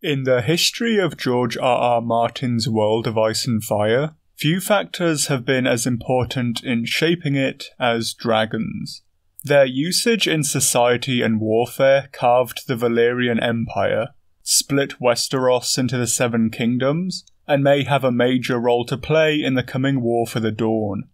In the history of George R.R. Martin's world of ice and fire, few factors have been as important in shaping it as dragons. Their usage in society and warfare carved the Valyrian Empire, split Westeros into the Seven Kingdoms, and may have a major role to play in the coming War for the Dawn.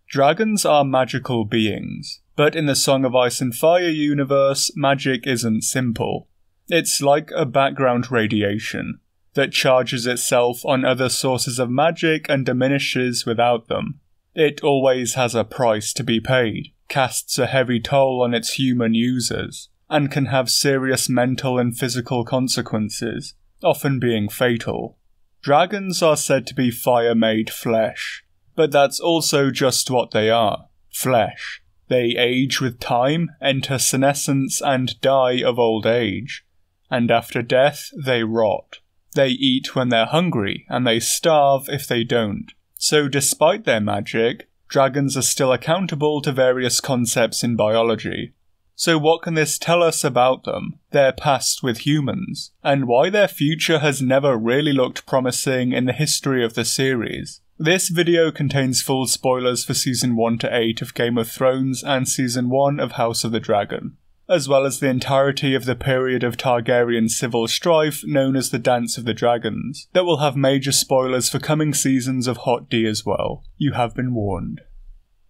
Dragons are magical beings, but in the Song of Ice and Fire universe, magic isn't simple. It's like a background radiation that charges itself on other sources of magic and diminishes without them. It always has a price to be paid, casts a heavy toll on its human users, and can have serious mental and physical consequences, often being fatal. Dragons are said to be fire-made flesh, but that's also just what they are, flesh. They age with time, enter senescence, and die of old age. And after death, they rot. They eat when they're hungry, and they starve if they don't. So despite their magic, dragons are still accountable to various concepts in biology. So what can this tell us about them, their past with humans, and why their future has never really looked promising in the history of the series? This video contains full spoilers for Season 1 to 8 of Game of Thrones and Season 1 of House of the Dragon, as well as the entirety of the period of Targaryen civil strife known as the Dance of the Dragons, that will have major spoilers for coming seasons of Hot D as well. You have been warned.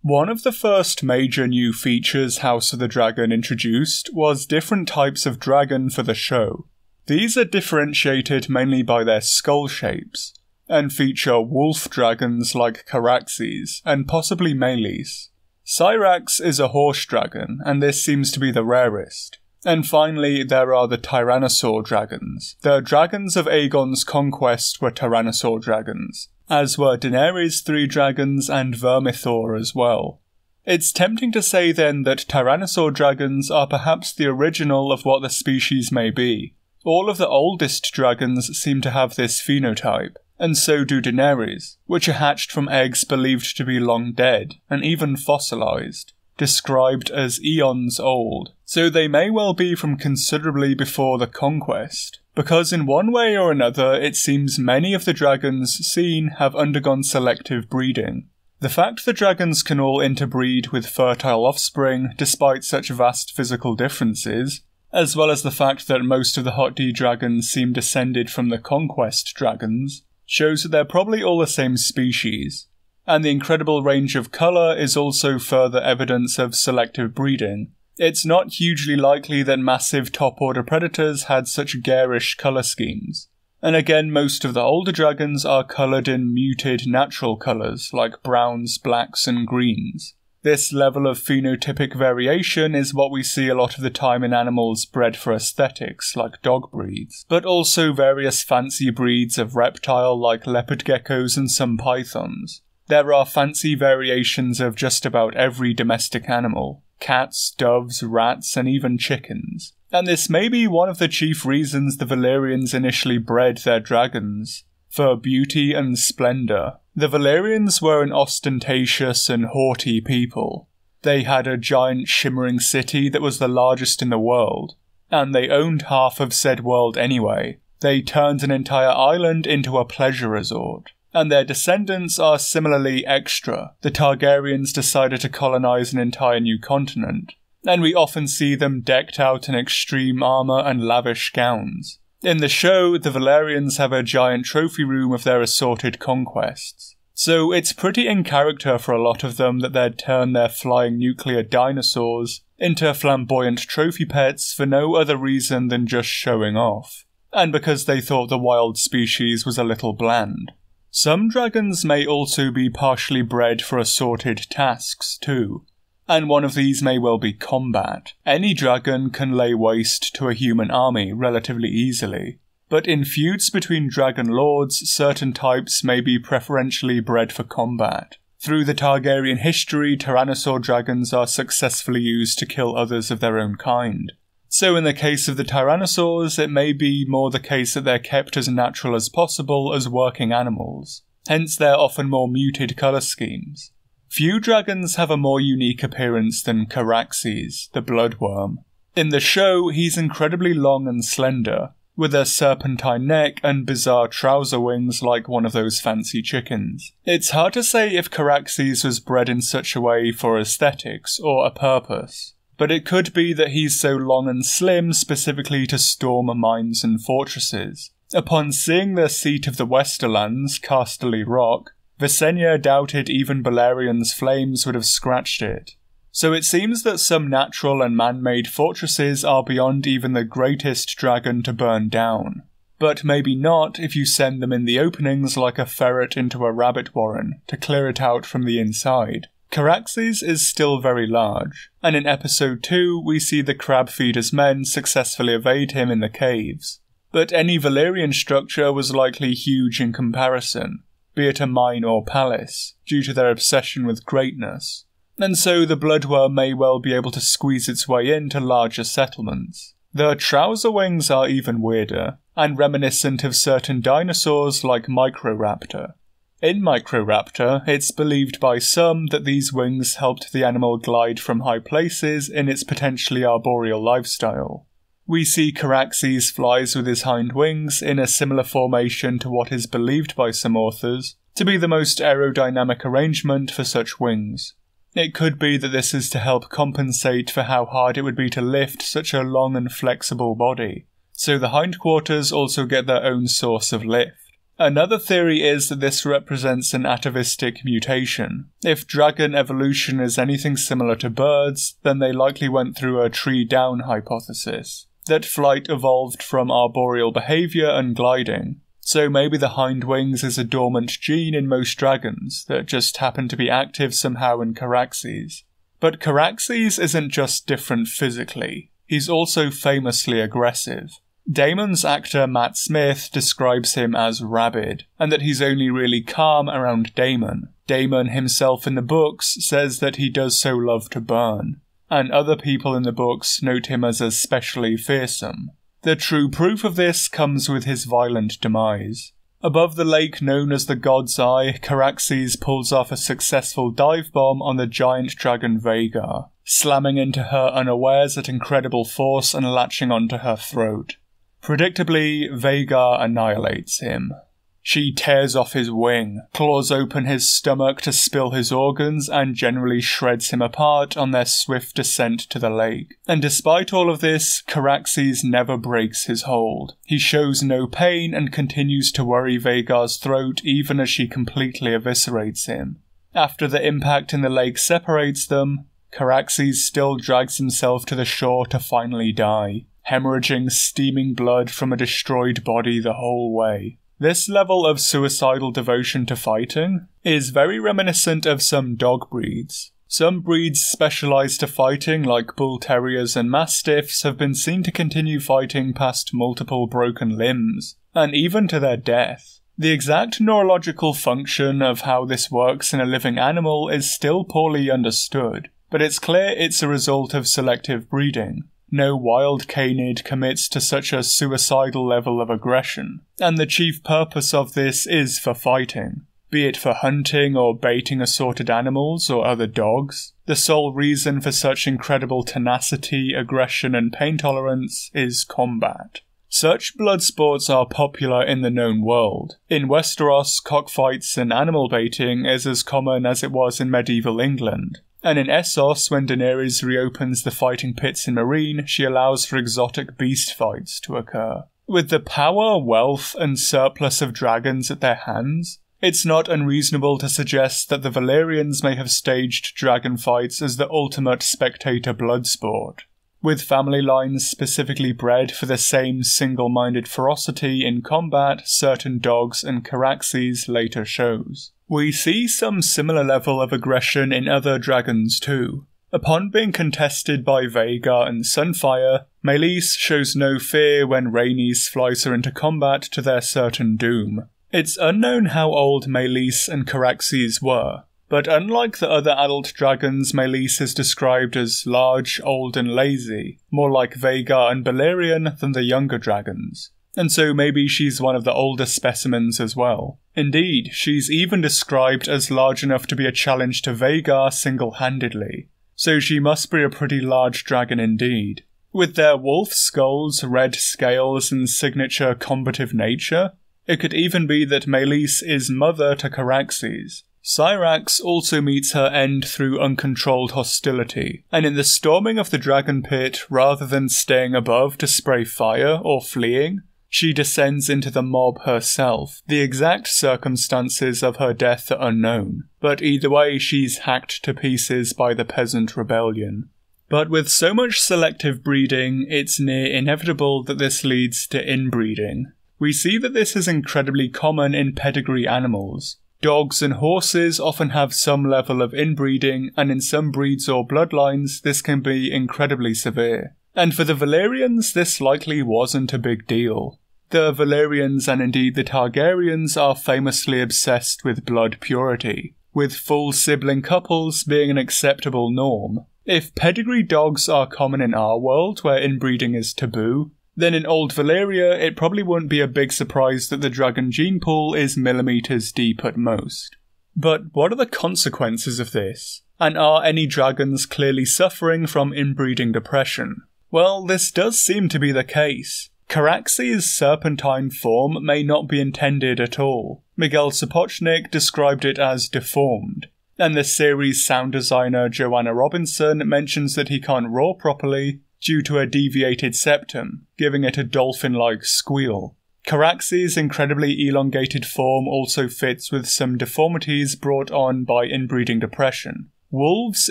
One of the first major new features House of the Dragon introduced was different types of dragon for the show. These are differentiated mainly by their skull shapes, and feature wolf dragons like Caraxes, and possibly Meleys. Syrax is a horse dragon, and this seems to be the rarest. And finally, there are the Tyrannosaur dragons. The dragons of Aegon's conquest were Tyrannosaur dragons, as were Daenerys' 3 dragons and Vermithor as well. It's tempting to say then that Tyrannosaur dragons are perhaps the original of what the species may be. All of the oldest dragons seem to have this phenotype, and so do Daenerys, which are hatched from eggs believed to be long dead, and even fossilized, described as eons old, so they may well be from considerably before the conquest, because in one way or another it seems many of the dragons seen have undergone selective breeding. The fact the dragons can all interbreed with fertile offspring despite such vast physical differences, as well as the fact that most of the Hot D dragons seem descended from the conquest dragons, shows that they're probably all the same species, and the incredible range of colour is also further evidence of selective breeding. It's not hugely likely that massive top-order predators had such garish colour schemes. And again, most of the older dragons are coloured in muted natural colours like browns, blacks and greens. This level of phenotypic variation is what we see a lot of the time in animals bred for aesthetics, like dog breeds, but also various fancy breeds of reptile like leopard geckos and some pythons. There are fancy variations of just about every domestic animal, cats, doves, rats, and even chickens. And this may be one of the chief reasons the Valyrians initially bred their dragons, for beauty and splendour. The Valyrians were an ostentatious and haughty people. They had a giant shimmering city that was the largest in the world, and they owned half of said world anyway. They turned an entire island into a pleasure resort, and their descendants are similarly extra. The Targaryens decided to colonize an entire new continent, and we often see them decked out in extreme armor and lavish gowns. In the show, the Valyrians have a giant trophy room of their assorted conquests, so it's pretty in character for a lot of them that they'd turn their flying nuclear dinosaurs into flamboyant trophy pets for no other reason than just showing off, and because they thought the wild species was a little bland. Some dragons may also be partially bred for assorted tasks too, and one of these may well be combat. Any dragon can lay waste to a human army relatively easily, but in feuds between dragon lords, certain types may be preferentially bred for combat. Through the Targaryen history, Tyrannosaur dragons are successfully used to kill others of their own kind. So in the case of the Tyrannosaurs, it may be more the case that they're kept as natural as possible as working animals, hence their often more muted colour schemes. Few dragons have a more unique appearance than Caraxes, the bloodworm. In the show, he's incredibly long and slender, with a serpentine neck and bizarre trouser wings like one of those fancy chickens. It's hard to say if Caraxes was bred in such a way for aesthetics or a purpose, but it could be that he's so long and slim specifically to storm mines and fortresses. Upon seeing the seat of the Westerlands, Casterly Rock, Visenya doubted even Balerian's flames would have scratched it. So it seems that some natural and man-made fortresses are beyond even the greatest dragon to burn down. But maybe not if you send them in the openings like a ferret into a rabbit warren to clear it out from the inside. Caraxes is still very large, and in episode 2 we see the crab feeder's men successfully evade him in the caves. But any Valyrian structure was likely huge in comparison, be it a mine or palace, due to their obsession with greatness. And so the bloodworm may well be able to squeeze its way into larger settlements. The trouser wings are even weirder, and reminiscent of certain dinosaurs like Microraptor. In Microraptor, it's believed by some that these wings helped the animal glide from high places in its potentially arboreal lifestyle. We see Caraxes flies with his hind wings in a similar formation to what is believed by some authors to be the most aerodynamic arrangement for such wings. It could be that this is to help compensate for how hard it would be to lift such a long and flexible body, so the hindquarters also get their own source of lift. Another theory is that this represents an atavistic mutation. If dragon evolution is anything similar to birds, then they likely went through a tree-down hypothesis, that flight evolved from arboreal behaviour and gliding. So maybe the hind wings is a dormant gene in most dragons that just happen to be active somehow in Caraxes. But Caraxes isn't just different physically, he's also famously aggressive. Daemon's actor Matt Smith describes him as rabid, and that he's only really calm around Daemon. Daemon himself in the books says that he does so love to burn, and other people in the books note him as especially fearsome. The true proof of this comes with his violent demise. Above the lake known as the God's Eye, Caraxes pulls off a successful dive bomb on the giant dragon Vhagar, slamming into her unawares at incredible force and latching onto her throat. Predictably, Vhagar annihilates him. She tears off his wing, claws open his stomach to spill his organs, and generally shreds him apart on their swift descent to the lake. And despite all of this, Caraxes never breaks his hold. He shows no pain and continues to worry Vhagar's throat even as she completely eviscerates him. After the impact in the lake separates them, Caraxes still drags himself to the shore to finally die, hemorrhaging steaming blood from a destroyed body the whole way. This level of suicidal devotion to fighting is very reminiscent of some dog breeds. Some breeds specialised to fighting, like bull terriers and mastiffs, have been seen to continue fighting past multiple broken limbs, and even to their death. The exact neurological function of how this works in a living animal is still poorly understood, but it's clear it's a result of selective breeding. No wild canid commits to such a suicidal level of aggression, and the chief purpose of this is for fighting. Be it for hunting or baiting assorted animals or other dogs, the sole reason for such incredible tenacity, aggression and pain tolerance is combat. Such blood sports are popular in the known world. In Westeros, cockfights and animal baiting is as common as it was in medieval England. And in Essos, when Daenerys reopens the fighting pits in Meereen, she allows for exotic beast fights to occur. With the power, wealth, and surplus of dragons at their hands, it's not unreasonable to suggest that the Valyrians may have staged dragon fights as the ultimate spectator blood sport, with family lines specifically bred for the same single-minded ferocity in combat certain dogs and Caraxes later shows. We see some similar level of aggression in other dragons too. Upon being contested by Vhagar and Sunfire, Meleys shows no fear when Rhaenys flies her into combat to their certain doom. It's unknown how old Meleys and Caraxes were, but unlike the other adult dragons, Meleys is described as large, old and lazy, more like Vhagar and Balerion than the younger dragons. And so maybe she's one of the older specimens as well. Indeed, she's even described as large enough to be a challenge to Vhagar single-handedly, so she must be a pretty large dragon indeed. With their wolf skulls, red scales, and signature combative nature, it could even be that Meleys is mother to Caraxes. Syrax also meets her end through uncontrolled hostility, and in the storming of the dragon pit, rather than staying above to spray fire or fleeing, she descends into the mob herself. The exact circumstances of her death are unknown, but either way she's hacked to pieces by the peasant rebellion. But with so much selective breeding, it's near inevitable that this leads to inbreeding. We see that this is incredibly common in pedigree animals. Dogs and horses often have some level of inbreeding, and in some breeds or bloodlines this can be incredibly severe. And for the Valyrians this likely wasn't a big deal. The Valyrians and indeed the Targaryens are famously obsessed with blood purity, with full sibling couples being an acceptable norm. If pedigree dogs are common in our world where inbreeding is taboo, then in Old Valyria it probably wouldn't be a big surprise that the dragon gene pool is millimeters deep at most. But what are the consequences of this? And are any dragons clearly suffering from inbreeding depression? Well, this does seem to be the case. Caraxes' serpentine form may not be intended at all. Miguel Sapochnik described it as deformed, and the series sound designer Joanna Robinson mentions that he can't roar properly due to a deviated septum, giving it a dolphin-like squeal. Caraxes' incredibly elongated form also fits with some deformities brought on by inbreeding depression. Wolves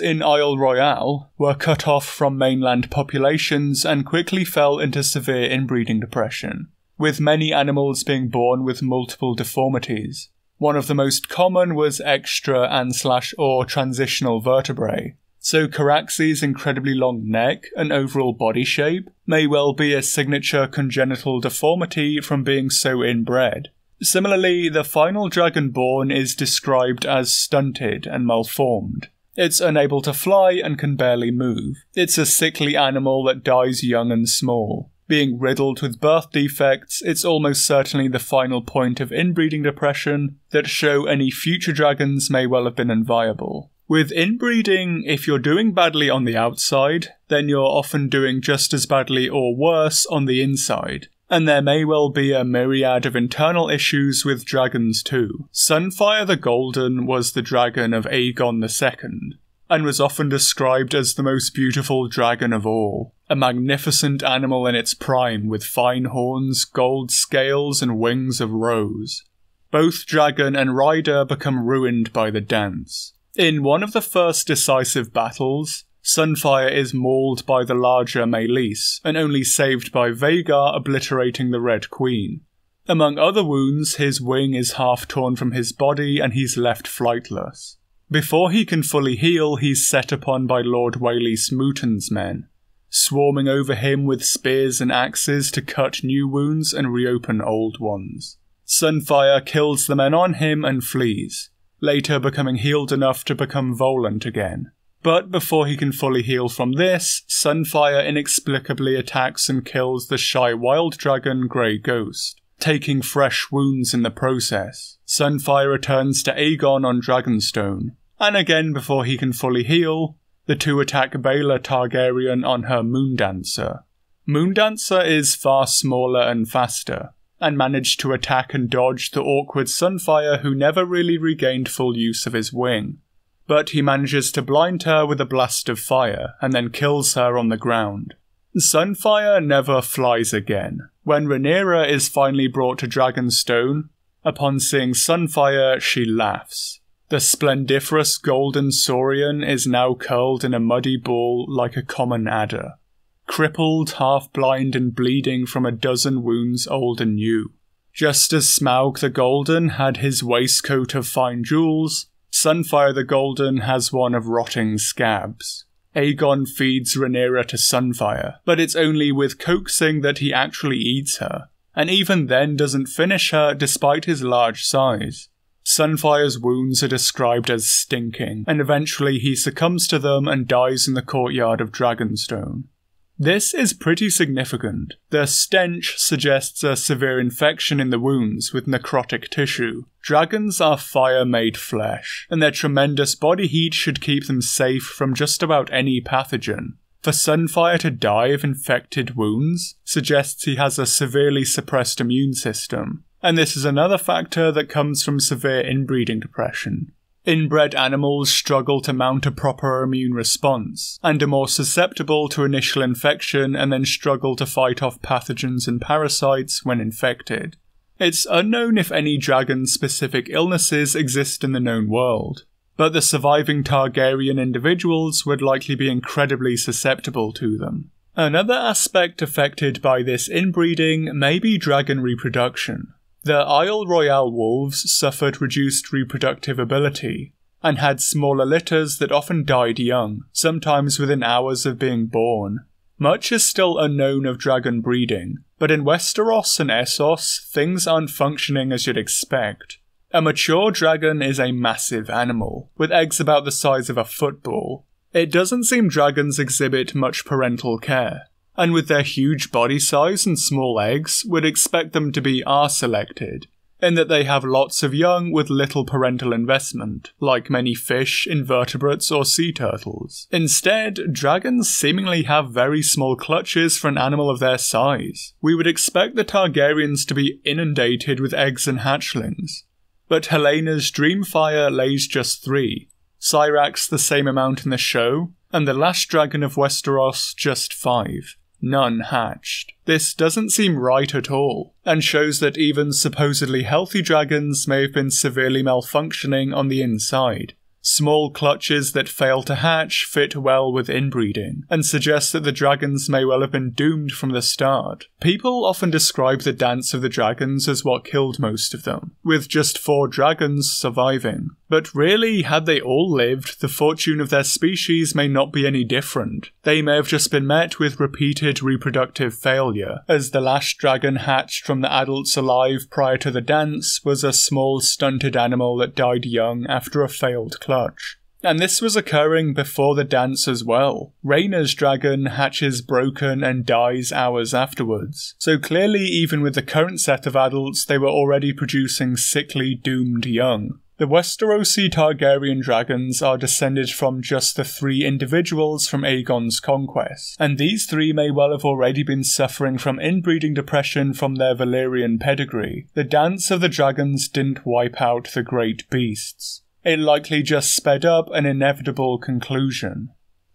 in Isle Royale were cut off from mainland populations and quickly fell into severe inbreeding depression, with many animals being born with multiple deformities. One of the most common was extra and/or transitional vertebrae, so Caraxes' incredibly long neck and overall body shape may well be a signature congenital deformity from being so inbred. Similarly, the final dragon born is described as stunted and malformed. It's unable to fly and can barely move. It's a sickly animal that dies young and small. Being riddled with birth defects, it's almost certainly the final point of inbreeding depression that show any future dragons may well have been unviable. With inbreeding, if you're doing badly on the outside, then you're often doing just as badly or worse on the inside. And there may well be a myriad of internal issues with dragons too. Sunfire the Golden was the dragon of Aegon II, and was often described as the most beautiful dragon of all. A magnificent animal in its prime with fine horns, gold scales and wings of rose. Both dragon and rider become ruined by the dance. In one of the first decisive battles, Sunfire is mauled by the larger Meleys, and only saved by Vhagar obliterating the Red Queen. Among other wounds, his wing is half torn from his body and he's left flightless. Before he can fully heal, he's set upon by Lord Waelys Mouton's men, swarming over him with spears and axes to cut new wounds and reopen old ones. Sunfire kills the men on him and flees, later becoming healed enough to become Volant again. But before he can fully heal from this, Sunfire inexplicably attacks and kills the shy wild dragon Grey Ghost, taking fresh wounds in the process. Sunfire returns to Aegon on Dragonstone, and again before he can fully heal, the two attack Baela Targaryen on her Moondancer. Moondancer is far smaller and faster, and managed to attack and dodge the awkward Sunfire who never really regained full use of his wing. But he manages to blind her with a blast of fire, and then kills her on the ground. Sunfire never flies again. When Rhaenyra is finally brought to Dragonstone, upon seeing Sunfire she laughs. The splendiferous golden saurian is now curled in a muddy ball like a common adder, crippled, half-blind and bleeding from a dozen wounds old and new. Just as Smaug the Golden had his waistcoat of fine jewels, Sunfire the Golden has one of rotting scabs. Aegon feeds Rhaenyra to Sunfire, but it's only with coaxing that he actually eats her, and even then doesn't finish her despite his large size. Sunfire's wounds are described as stinking, and eventually he succumbs to them and dies in the courtyard of Dragonstone. This is pretty significant. The stench suggests a severe infection in the wounds with necrotic tissue. Dragons are fire-made flesh, and their tremendous body heat should keep them safe from just about any pathogen. For Sunfire to die of infected wounds suggests he has a severely suppressed immune system, and this is another factor that comes from severe inbreeding depression. Inbred animals struggle to mount a proper immune response, and are more susceptible to initial infection and then struggle to fight off pathogens and parasites when infected. It's unknown if any dragon-specific illnesses exist in the known world, but the surviving Targaryen individuals would likely be incredibly susceptible to them. Another aspect affected by this inbreeding may be dragon reproduction. The Isle Royale wolves suffered reduced reproductive ability, and had smaller litters that often died young, sometimes within hours of being born. Much is still unknown of dragon breeding, but in Westeros and Essos, things aren't functioning as you'd expect. A mature dragon is a massive animal, with eggs about the size of a football. It doesn't seem dragons exhibit much parental care, and with their huge body size and small eggs, we'd expect them to be R-selected, in that they have lots of young with little parental investment, like many fish, invertebrates, or sea turtles. Instead, dragons seemingly have very small clutches for an animal of their size. We would expect the Targaryens to be inundated with eggs and hatchlings, but Helena's Dreamfire lays just 3, Syrax the same amount in the show, and the last dragon of Westeros just 5. None hatched. This doesn't seem right at all, and shows that even supposedly healthy dragons may have been severely malfunctioning on the inside. Small clutches that fail to hatch fit well with inbreeding, and suggest that the dragons may well have been doomed from the start. People often describe the Dance of the Dragons as what killed most of them, with just 4 dragons surviving. But really, had they all lived, the fortune of their species may not be any different. They may have just been met with repeated reproductive failure, as the last dragon hatched from the adults alive prior to the dance was a small stunted animal that died young after a failed clutch. And this was occurring before the dance as well. Rhaenyra's dragon hatches broken and dies hours afterwards. So clearly, even with the current set of adults, they were already producing sickly, doomed young. The Westerosi Targaryen dragons are descended from just the 3 individuals from Aegon's conquest, and these 3 may well have already been suffering from inbreeding depression from their Valyrian pedigree. The Dance of the Dragons didn't wipe out the great beasts. It likely just sped up an inevitable conclusion.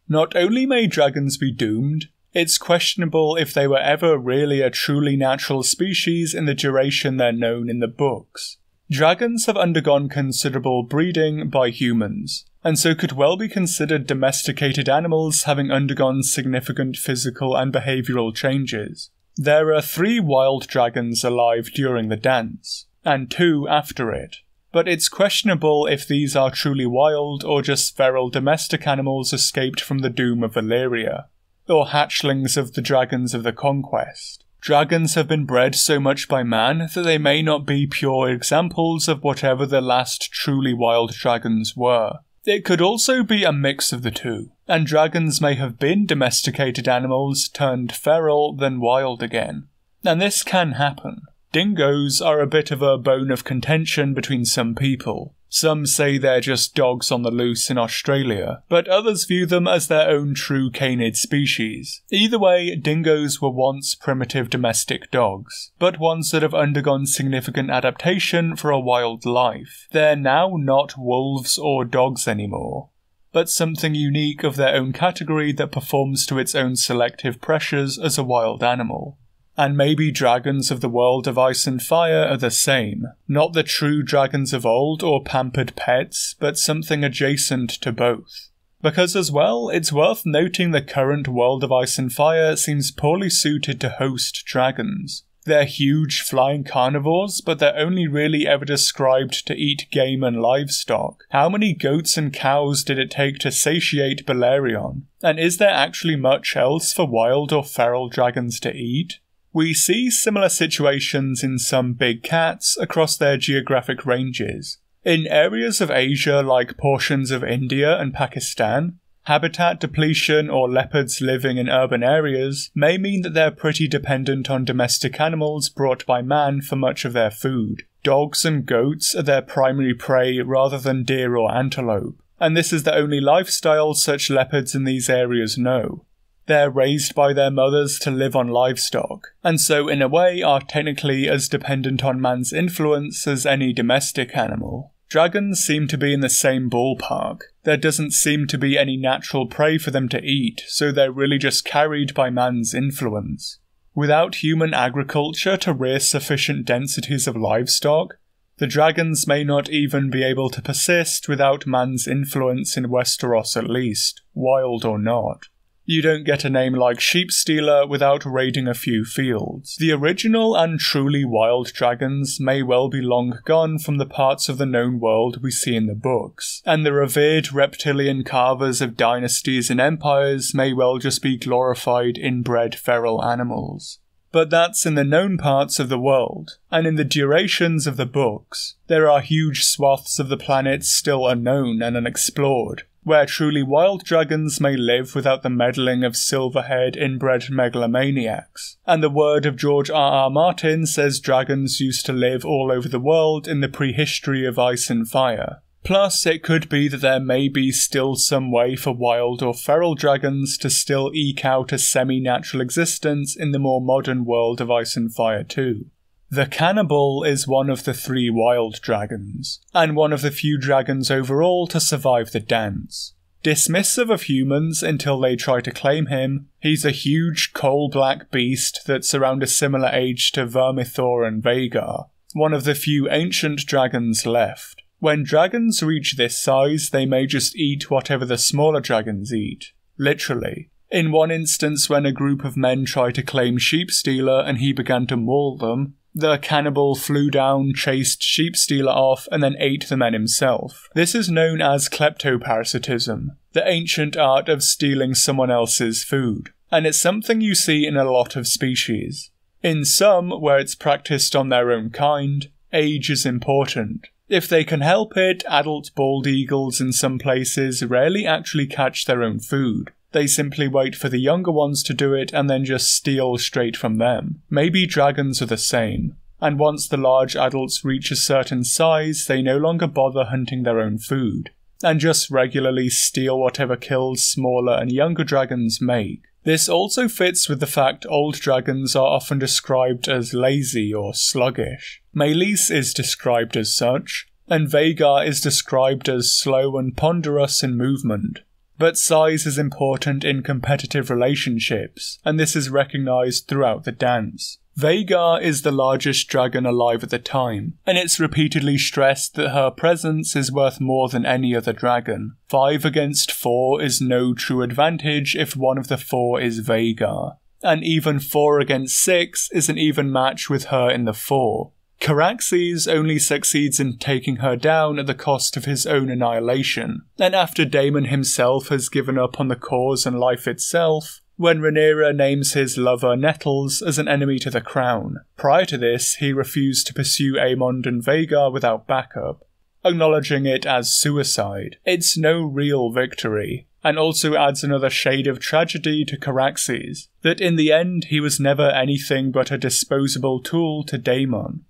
Not only may dragons be doomed, it's questionable if they were ever really a truly natural species in the duration they're known in the books. Dragons have undergone considerable breeding by humans, and so could well be considered domesticated animals having undergone significant physical and behavioural changes. There are 3 wild dragons alive during the dance, and 2 after it, but it's questionable if these are truly wild or just feral domestic animals escaped from the doom of Valyria, or hatchlings of the dragons of the conquest. Dragons have been bred so much by man that they may not be pure examples of whatever the last truly wild dragons were. It could also be a mix of the two, and dragons may have been domesticated animals turned feral then wild again. And this can happen. Dingoes are a bit of a bone of contention between some people. Some say they're just dogs on the loose in Australia, but others view them as their own true canid species. Either way, dingoes were once primitive domestic dogs, but ones that have undergone significant adaptation for a wild life. They're now not wolves or dogs anymore, but something unique of their own category that performs to its own selective pressures as a wild animal. And maybe dragons of the world of ice and fire are the same. Not the true dragons of old or pampered pets, but something adjacent to both. Because as well, it's worth noting the current world of ice and fire seems poorly suited to host dragons. They're huge flying carnivores, but they're only really ever described to eat game and livestock. How many goats and cows did it take to satiate Balerion? And is there actually much else for wild or feral dragons to eat? We see similar situations in some big cats across their geographic ranges. In areas of Asia like portions of India and Pakistan, habitat depletion or leopards living in urban areas may mean that they're pretty dependent on domestic animals brought by man for much of their food. Dogs and goats are their primary prey rather than deer or antelope, and this is the only lifestyle such leopards in these areas know. They're raised by their mothers to live on livestock, and so in a way are technically as dependent on man's influence as any domestic animal. Dragons seem to be in the same ballpark. There doesn't seem to be any natural prey for them to eat, so they're really just carried by man's influence. Without human agriculture to rear sufficient densities of livestock, the dragons may not even be able to persist without man's influence in Westeros at least, wild or not. You don't get a name like Sheepstealer without raiding a few fields. The original and truly wild dragons may well be long gone from the parts of the known world we see in the books, and the revered reptilian carvers of dynasties and empires may well just be glorified inbred feral animals. But that's in the known parts of the world, and in the durations of the books, there are huge swaths of the planet still unknown and unexplored, where truly wild dragons may live without the meddling of silver-haired inbred megalomaniacs. And the word of George R.R. Martin says dragons used to live all over the world in the prehistory of ice and fire. Plus, it could be that there may be still some way for wild or feral dragons to still eke out a semi-natural existence in the more modern world of ice and fire too. The cannibal is one of the 3 wild dragons, and one of the few dragons overall to survive the dance. Dismissive of humans until they try to claim him, he's a huge coal-black beast that's around a similar age to Vermithor and Vhagar, one of the few ancient dragons left. When dragons reach this size, they may just eat whatever the smaller dragons eat. Literally. In one instance when a group of men tried to claim Sheepstealer and he began to maul them, the cannibal flew down, chased Sheepstealer off, and then ate the men himself. This is known as kleptoparasitism, the ancient art of stealing someone else's food, and it's something you see in a lot of species. In some, where it's practiced on their own kind, age is important. If they can help it, adult bald eagles in some places rarely actually catch their own food. They simply wait for the younger ones to do it and then just steal straight from them. Maybe dragons are the same, and once the large adults reach a certain size, they no longer bother hunting their own food, and just regularly steal whatever kills smaller and younger dragons make. This also fits with the fact old dragons are often described as lazy or sluggish. Meleys is described as such, and Vhagar is described as slow and ponderous in movement. But size is important in competitive relationships, and this is recognised throughout the dance. Vhagar is the largest dragon alive at the time, and it's repeatedly stressed that her presence is worth more than any other dragon. 5 against 4 is no true advantage if one of the 4 is Vhagar, and even 4 against 6 is an even match with her in the 4. Caraxes only succeeds in taking her down at the cost of his own annihilation, and after Daemon himself has given up on the cause and life itself, when Rhaenyra names his lover Nettles as an enemy to the crown. Prior to this, he refused to pursue Aemond and Vhagar without backup, acknowledging it as suicide. It's no real victory, and also adds another shade of tragedy to Caraxes, that in the end he was never anything but a disposable tool to Daemon.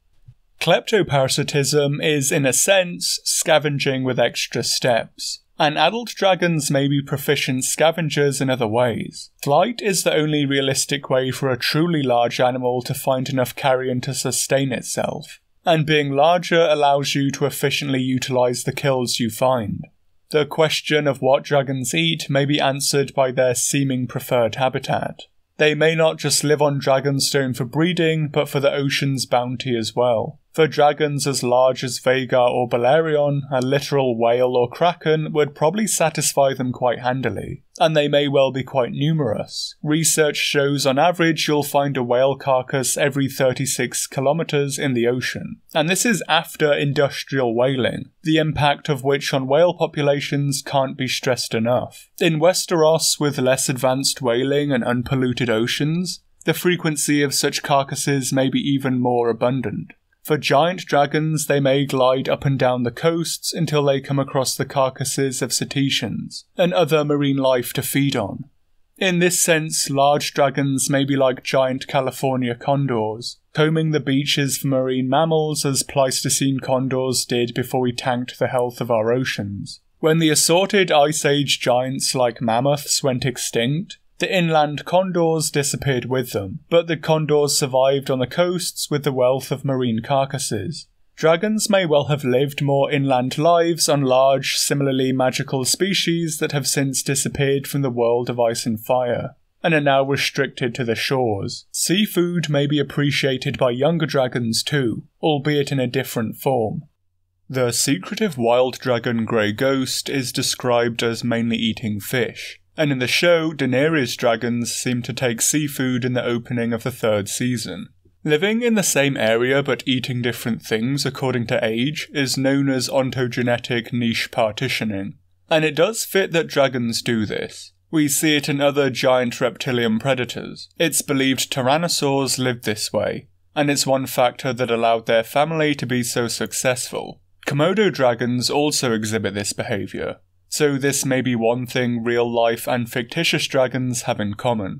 Kleptoparasitism is, in a sense, scavenging with extra steps, and adult dragons may be proficient scavengers in other ways. Flight is the only realistic way for a truly large animal to find enough carrion to sustain itself, and being larger allows you to efficiently utilise the kills you find. The question of what dragons eat may be answered by their seeming preferred habitat. They may not just live on Dragonstone for breeding, but for the ocean's bounty as well. For dragons as large as Vhagar or Balerion, a literal whale or kraken would probably satisfy them quite handily, and they may well be quite numerous. Research shows on average you'll find a whale carcass every 36 kilometers in the ocean, and this is after industrial whaling, the impact of which on whale populations can't be stressed enough. In Westeros, with less advanced whaling and unpolluted oceans, the frequency of such carcasses may be even more abundant. For giant dragons, they may glide up and down the coasts until they come across the carcasses of cetaceans and other marine life to feed on. In this sense, large dragons may be like giant California condors, combing the beaches for marine mammals as Pleistocene condors did before we tanked the health of our oceans. When the assorted Ice Age giants like mammoths went extinct, The inland condors disappeared with them, but the condors survived on the coasts with the wealth of marine carcasses. Dragons may well have lived more inland lives on large, similarly magical species that have since disappeared from the world of ice and fire, and are now restricted to the shores. Seafood may be appreciated by younger dragons too, albeit in a different form. The secretive wild dragon Grey Ghost is described as mainly eating fish, and in the show, Daenerys dragons seem to take seafood in the opening of the 3rd season. Living in the same area but eating different things according to age is known as ontogenetic niche partitioning, and it does fit that dragons do this. We see it in other giant reptilian predators. It's believed tyrannosaurs lived this way, and it's one factor that allowed their family to be so successful. Komodo dragons also exhibit this behaviour, so this may be one thing real-life and fictitious dragons have in common.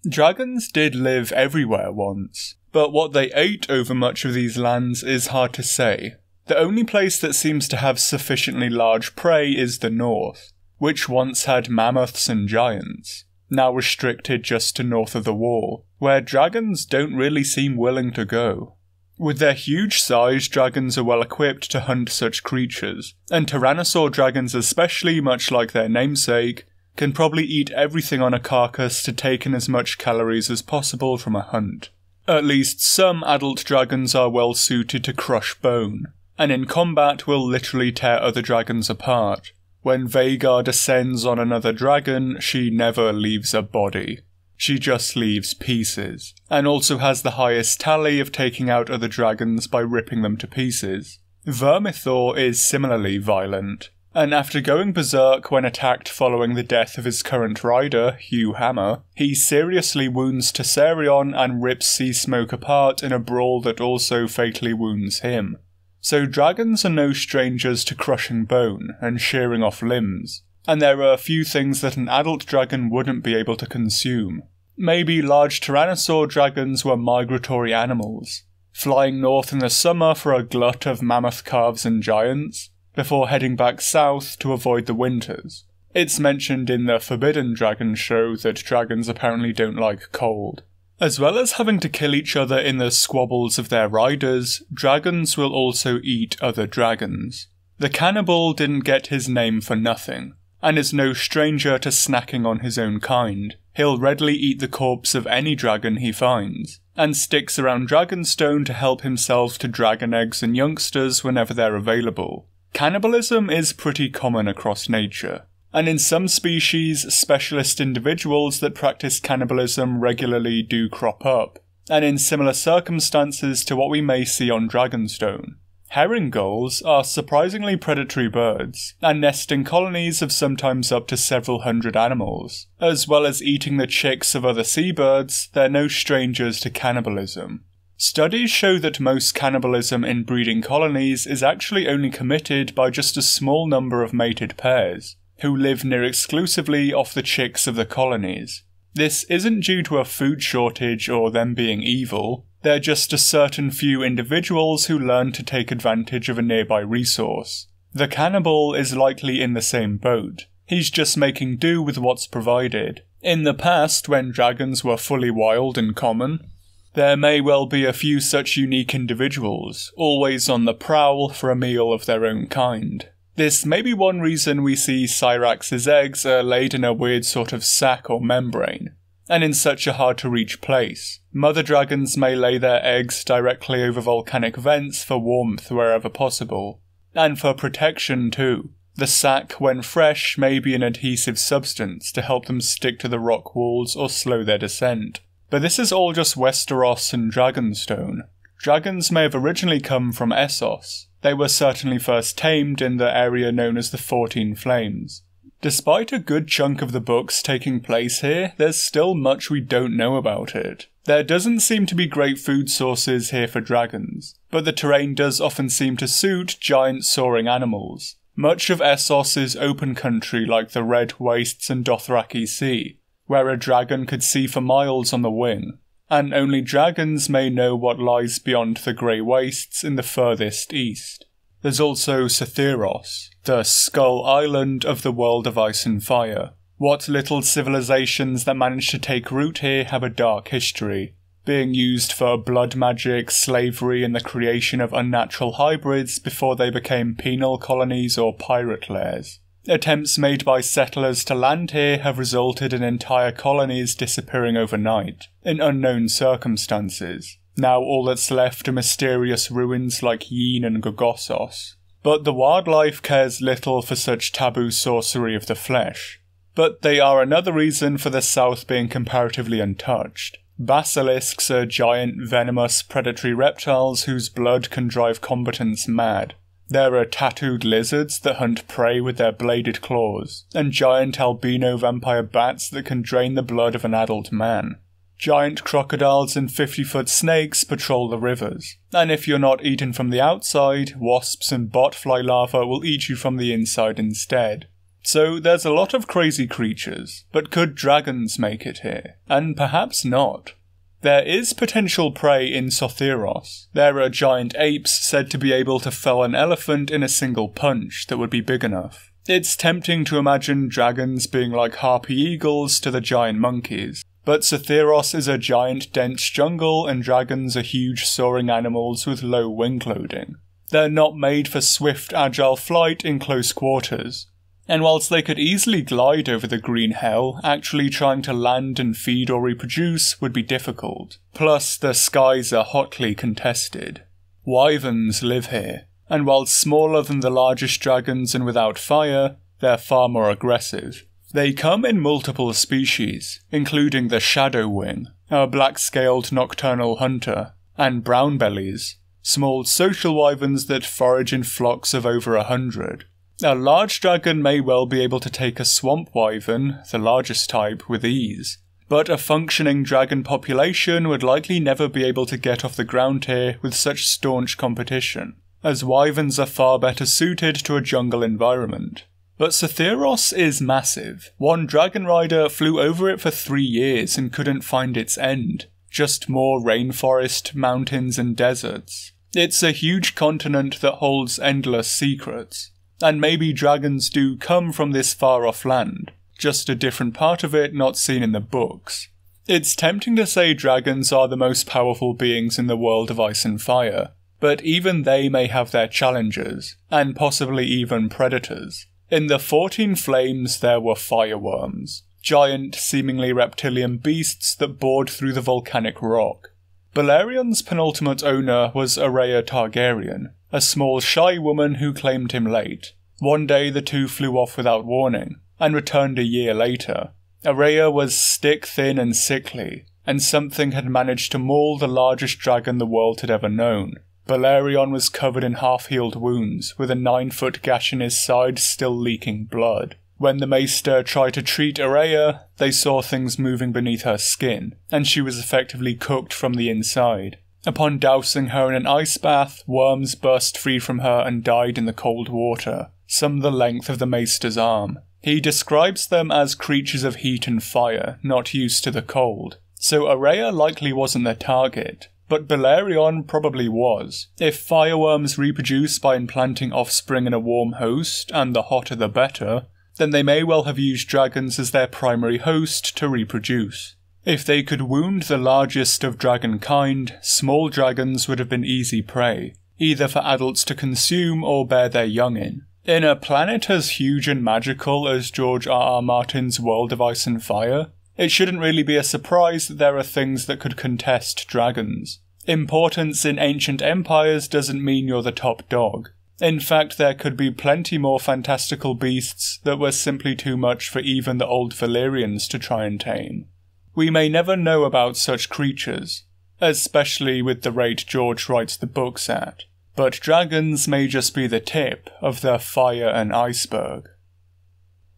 Dragons did live everywhere once, but what they ate over much of these lands is hard to say. The only place that seems to have sufficiently large prey is the north, which once had mammoths and giants, now restricted just to north of the wall, where dragons don't really seem willing to go. With their huge size, dragons are well equipped to hunt such creatures, and tyrannosaur dragons especially, much like their namesake, can probably eat everything on a carcass to take in as much calories as possible from a hunt. At least some adult dragons are well suited to crush bone, and in combat will literally tear other dragons apart. When Vhagar descends on another dragon, she never leaves a body. She just leaves pieces, and also has the highest tally of taking out other dragons by ripping them to pieces. Vermithor is similarly violent, and after going berserk when attacked following the death of his current rider, Hugh Hammer, he seriously wounds Tessarion and rips Seasmoke apart in a brawl that also fatally wounds him. So dragons are no strangers to crushing bone and shearing off limbs, and there are a few things that an adult dragon wouldn't be able to consume. Maybe large tyrannosaur dragons were migratory animals, flying north in the summer for a glut of mammoth calves and giants, before heading back south to avoid the winters. It's mentioned in the Forbidden Dragon show that dragons apparently don't like cold. As well as having to kill each other in the squabbles of their riders, dragons will also eat other dragons. The cannibal didn't get his name for nothing, and is no stranger to snacking on his own kind. He'll readily eat the corpse of any dragon he finds, and sticks around Dragonstone to help himself to dragon eggs and youngsters whenever they're available. Cannibalism is pretty common across nature, and in some species, specialist individuals that practice cannibalism regularly do crop up, and in similar circumstances to what we may see on Dragonstone. Herring gulls are surprisingly predatory birds, and nest in colonies of sometimes up to several hundred animals. As well as eating the chicks of other seabirds, they're no strangers to cannibalism. Studies show that most cannibalism in breeding colonies is actually only committed by just a small number of mated pairs, who live near exclusively off the chicks of the colonies. This isn't due to a food shortage or them being evil, they're just a certain few individuals who learn to take advantage of a nearby resource. The cannibal is likely in the same boat. He's just making do with what's provided. In the past, when dragons were fully wild and common, there may well be a few such unique individuals, always on the prowl for a meal of their own kind. This may be one reason we see Syrax's eggs are laid in a weird sort of sac or membrane, and in such a hard-to-reach place. Mother dragons may lay their eggs directly over volcanic vents for warmth wherever possible, and for protection too. The sac, when fresh, may be an adhesive substance to help them stick to the rock walls or slow their descent. But this is all just Westeros and Dragonstone. Dragons may have originally come from Essos. They were certainly first tamed in the area known as the 14 Flames. Despite a good chunk of the books taking place here, there's still much we don't know about it. There doesn't seem to be great food sources here for dragons, but the terrain does often seem to suit giant soaring animals. Much of Essos is open country like the Red Wastes and Dothraki Sea, where a dragon could see for miles on the wing, and only dragons may know what lies beyond the Grey Wastes in the furthest east. There's also Setheros, the Skull Island of the world of ice and fire. What little civilizations that managed to take root here have a dark history, being used for blood magic, slavery, and the creation of unnatural hybrids before they became penal colonies or pirate lairs. Attempts made by settlers to land here have resulted in entire colonies disappearing overnight, in unknown circumstances. Now all that's left are mysterious ruins like Yeen and Gogossos. But the wildlife cares little for such taboo sorcery of the flesh. But they are another reason for the south being comparatively untouched. Basilisks are giant, venomous, predatory reptiles whose blood can drive combatants mad. There are tattooed lizards that hunt prey with their bladed claws, and giant albino vampire bats that can drain the blood of an adult man. Giant crocodiles and 50-foot snakes patrol the rivers, and if you're not eaten from the outside, wasps and botfly larvae will eat you from the inside instead. So there's a lot of crazy creatures, but could dragons make it here? And perhaps not. There is potential prey in Sotheros. There are giant apes said to be able to fell an elephant in a single punch that would be big enough. It's tempting to imagine dragons being like harpy eagles to the giant monkeys. But Sotheros is a giant dense jungle and dragons are huge soaring animals with low wing loading. They're not made for swift agile flight in close quarters. And whilst they could easily glide over the green hell, actually trying to land and feed or reproduce would be difficult. Plus, the skies are hotly contested. Wyverns live here, and while smaller than the largest dragons and without fire, they're far more aggressive. They come in multiple species, including the Shadowwing, a black-scaled nocturnal hunter, and brownbellies, small social wyverns that forage in flocks of over 100. A large dragon may well be able to take a swamp wyvern, the largest type, with ease, but a functioning dragon population would likely never be able to get off the ground here with such staunch competition, as wyverns are far better suited to a jungle environment. But Sotheros is massive. One dragon rider flew over it for 3 years and couldn't find its end. Just more rainforest, mountains and deserts. It's a huge continent that holds endless secrets. And maybe dragons do come from this far-off land, just a different part of it not seen in the books. It's tempting to say dragons are the most powerful beings in the world of ice and fire, but even they may have their challengers, and possibly even predators. In the 14 Flames there were fireworms, giant, seemingly reptilian beasts that bored through the volcanic rock. Balerion's penultimate owner was Araya Targaryen, a small shy woman who claimed him late. One day the two flew off without warning, and returned a year later. Araya was stick-thin and sickly, and something had managed to maul the largest dragon the world had ever known. Balerion was covered in half-healed wounds, with a 9-foot gash in his side still leaking blood. When the Maester tried to treat Araya, they saw things moving beneath her skin, and she was effectively cooked from the inside. Upon dousing her in an ice bath, worms burst free from her and died in the cold water, some the length of the Maester's arm. He describes them as creatures of heat and fire, not used to the cold, so Araya likely wasn't their target. But Balerion probably was. If fireworms reproduce by implanting offspring in a warm host, and the hotter the better, then they may well have used dragons as their primary host to reproduce. If they could wound the largest of dragon kind, small dragons would have been easy prey, either for adults to consume or bear their young in. In a planet as huge and magical as George R.R. Martin's World of Ice and Fire, it shouldn't really be a surprise that there are things that could contest dragons. Importance in ancient empires doesn't mean you're the top dog. In fact, there could be plenty more fantastical beasts that were simply too much for even the Old Valyrians to try and tame. We may never know about such creatures, especially with the rate George writes the books at, but dragons may just be the tip of the fire and iceberg.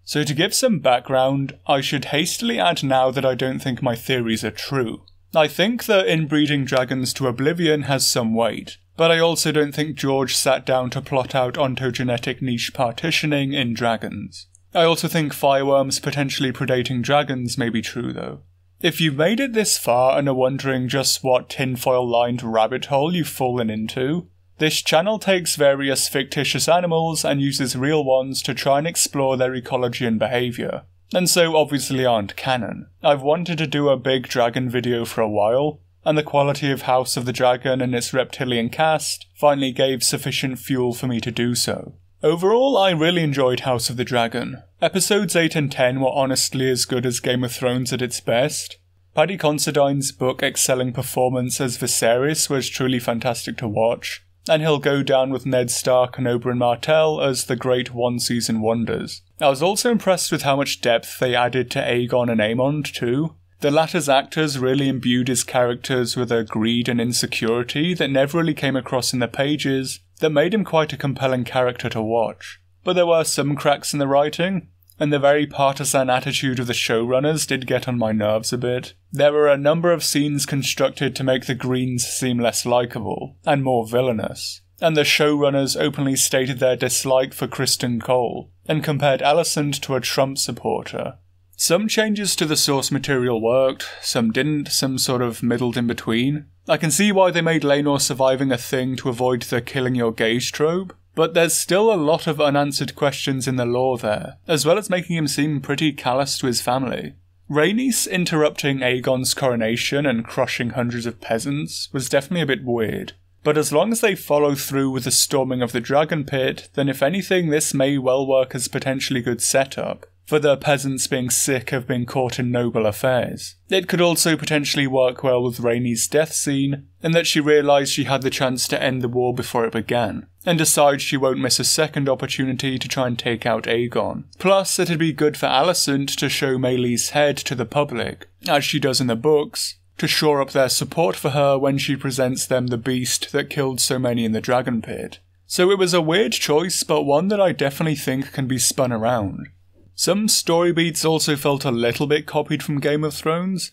So to give some background, I should hastily add now that I don't think my theories are true. I think that inbreeding dragons to oblivion has some weight, but I also don't think George sat down to plot out ontogenetic niche partitioning in dragons. I also think fireworms potentially predating dragons may be true though. If you've made it this far and are wondering just what tinfoil-lined rabbit hole you've fallen into, this channel takes various fictitious animals and uses real ones to try and explore their ecology and behaviour. and so obviously aren't canon. I've wanted to do a big dragon video for a while, and the quality of House of the Dragon and its reptilian cast finally gave sufficient fuel for me to do so. Overall, I really enjoyed House of the Dragon. Episodes 8 and 10 were honestly as good as Game of Thrones at its best. Paddy Considine's book-excelling performance as Viserys was truly fantastic to watch, and he'll go down with Ned Stark and Oberyn Martell as the great one-season wonders. I was also impressed with how much depth they added to Aegon and Aemond too. The latter's actors really imbued his characters with a greed and insecurity that never really came across in the pages, that made him quite a compelling character to watch. But there were some cracks in the writing, and the very partisan attitude of the showrunners did get on my nerves a bit. There were a number of scenes constructed to make the Greens seem less likeable, and more villainous, and the showrunners openly stated their dislike for Kristen Cole, and compared Alicent to a Trump supporter. Some changes to the source material worked, some didn't, some sort of middled in between. I can see why they made Laenor surviving a thing to avoid the killing your gays trope, but there's still a lot of unanswered questions in the lore there, as well as making him seem pretty callous to his family. Rhaenys interrupting Aegon's coronation and crushing hundreds of peasants was definitely a bit weird, but as long as they follow through with the storming of the Dragon Pit, then if anything this may well work as potentially good setup for the peasants being sick of being caught in noble affairs. It could also potentially work well with Rhaenys' death scene, in that she realised she had the chance to end the war before it began, and decides she won't miss a second opportunity to try and take out Aegon. Plus, it'd be good for Alicent to show Melee's head to the public, as she does in the books, to shore up their support for her when she presents them the beast that killed so many in the Dragon Pit. So it was a weird choice, but one that I definitely think can be spun around. Some story beats also felt a little bit copied from Game of Thrones.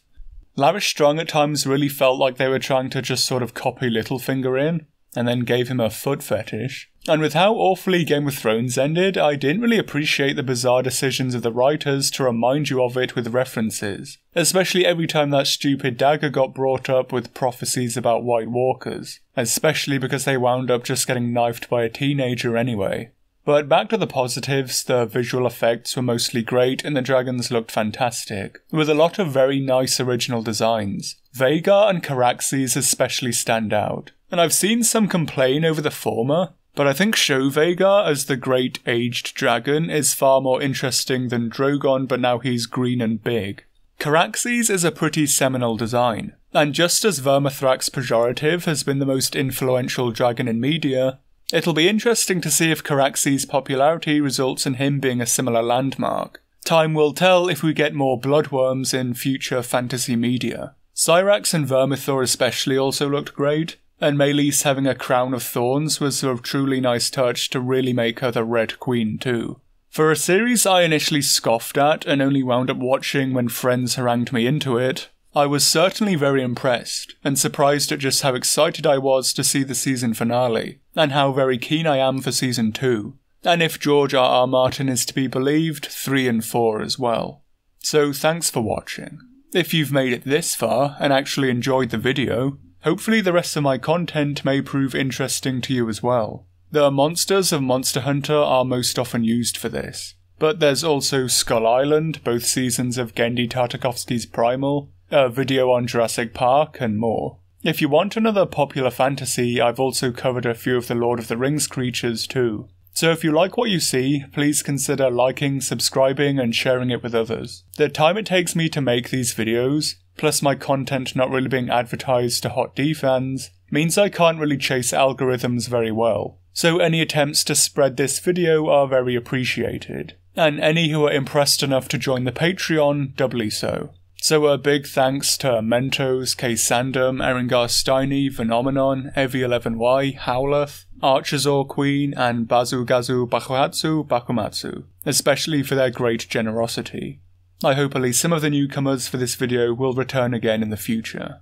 Larys Strong at times really felt like they were trying to just sort of copy Littlefinger in, and then gave him a foot fetish. And with how awfully Game of Thrones ended, I didn't really appreciate the bizarre decisions of the writers to remind you of it with references, especially every time that stupid dagger got brought up with prophecies about White Walkers, especially because they wound up just getting knifed by a teenager anyway. But back to the positives, the visual effects were mostly great and the dragons looked fantastic, with a lot of very nice original designs. Vhagar and Caraxes especially stand out, and I've seen some complain over the former, but I think Show Vhagar as the great aged dragon is far more interesting than Drogon, but now he's green and big. Caraxes is a pretty seminal design, and just as Vermithrax Pejorative has been the most influential dragon in media, it'll be interesting to see if Caraxes' popularity results in him being a similar landmark. Time will tell if we get more bloodworms in future fantasy media. Syrax and Vermithor especially also looked great, and Meleys having a crown of thorns was a truly nice touch to really make her the Red Queen too. For a series I initially scoffed at and only wound up watching when friends harangued me into it, I was certainly very impressed, and surprised at just how excited I was to see the season finale, and how very keen I am for season 2, and if George R.R. Martin is to be believed, 3 and 4 as well. So thanks for watching. If you've made it this far, and actually enjoyed the video, hopefully the rest of my content may prove interesting to you as well. The monsters of Monster Hunter are most often used for this, but there's also Skull Island, both seasons of Gendy Tartakovsky's Primal, a video on Jurassic Park, and more. If you want another popular fantasy, I've also covered a few of the Lord of the Rings creatures too. So if you like what you see, please consider liking, subscribing, and sharing it with others. The time it takes me to make these videos, plus my content not really being advertised to Hot D fans, means I can't really chase algorithms very well. So any attempts to spread this video are very appreciated. And any who are impressed enough to join the Patreon, doubly so. So a big thanks to Mentos, K. Sandom, Eringar Steiny, Phenomenon, Evi11Y, Howleth, Archazor Queen, and Bazugazu Bakuhatsu Bakumatsu, especially for their great generosity. I hope at least some of the newcomers for this video will return again in the future.